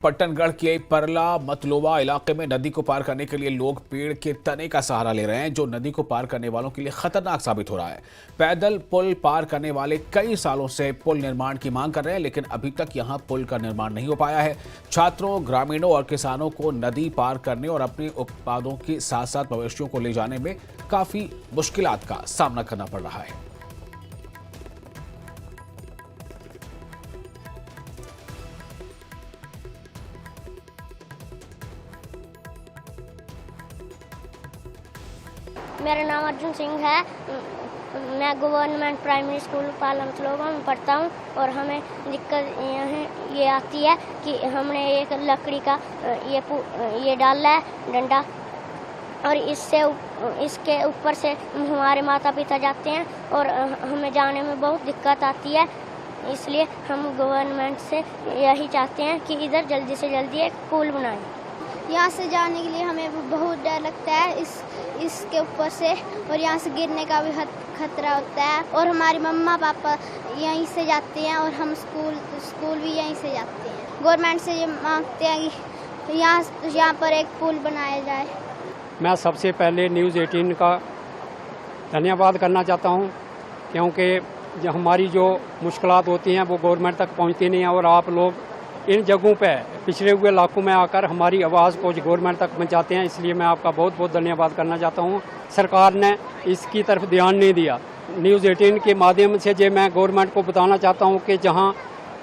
पट्टनगढ़ के परला मतलोवा इलाके में नदी को पार करने के लिए लोग पेड़ के तने का सहारा ले रहे हैं, जो नदी को पार करने वालों के लिए खतरनाक साबित हो रहा है। पैदल पुल पार करने वाले कई सालों से पुल निर्माण की मांग कर रहे हैं, लेकिन अभी तक यहां पुल का निर्माण नहीं हो पाया है। छात्रों, ग्रामीणों और किसानों को नदी पार करने और अपने उत्पादों के साथ साथ मवेशियों को ले जाने में काफी मुश्किलात का सामना करना पड़ रहा है। मेरा नाम अर्जुन सिंह है। मैं गवर्नमेंट प्राइमरी स्कूल पाला मतलोवा में पढ़ता हूँ और हमें दिक्कत ये आती है कि हमने एक लकड़ी का ये डाला है डंडा, और इसके ऊपर से हमारे माता पिता जाते हैं और हमें जाने में बहुत दिक्कत आती है। इसलिए हम गवर्नमेंट से यही चाहते हैं कि इधर जल्दी से जल्दी एक पुल बनाएं। यहाँ से जाने के लिए हमें बहुत डर लगता है इसके ऊपर से, और यहाँ से गिरने का भी खतरा होता है। और हमारे मम्मा पापा यहीं से जाते हैं और हम स्कूल भी यहीं से जाते हैं। गवर्नमेंट से ये मांगते हैं कि यहाँ पर एक पुल बनाया जाए। मैं सबसे पहले न्यूज़ 18 का धन्यवाद करना चाहता हूँ, क्योंकि हमारी जो मुश्किलात होती हैं वो गवर्नमेंट तक पहुँचती नहीं है, और आप लोग इन जगहों पे पिछड़े हुए इलाकों में आकर हमारी आवाज़ को गवर्नमेंट तक पहुंचाते हैं। इसलिए मैं आपका बहुत बहुत धन्यवाद करना चाहता हूं। सरकार ने इसकी तरफ ध्यान नहीं दिया। न्यूज़ 18 के माध्यम से जो मैं गवर्नमेंट को बताना चाहता हूं कि जहां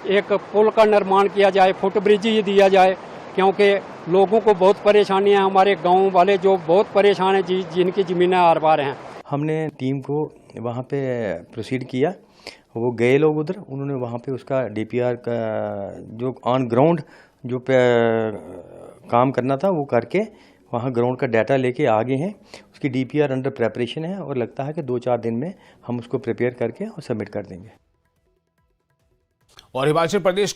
एक पुल का निर्माण किया जाए, फुट ब्रिज ही दिया जाए, क्योंकि लोगों को बहुत परेशानी है। हमारे गाँव वाले जो बहुत परेशान हैं, जिनकी ज़मीनें आर पार हैं। हमने टीम को वहाँ पे प्रोसीड किया, वो गए लोग उधर, उन्होंने वहाँ पे उसका डीपीआर का जो ऑन ग्राउंड जो पे काम करना था वो करके वहाँ ग्राउंड का डाटा लेके आ गए हैं। उसकी डीपीआर अंडर प्रेपरेशन है और लगता है कि 2-4 दिन में हम उसको प्रिपेयर करके और सबमिट कर देंगे। और हिमाचल प्रदेश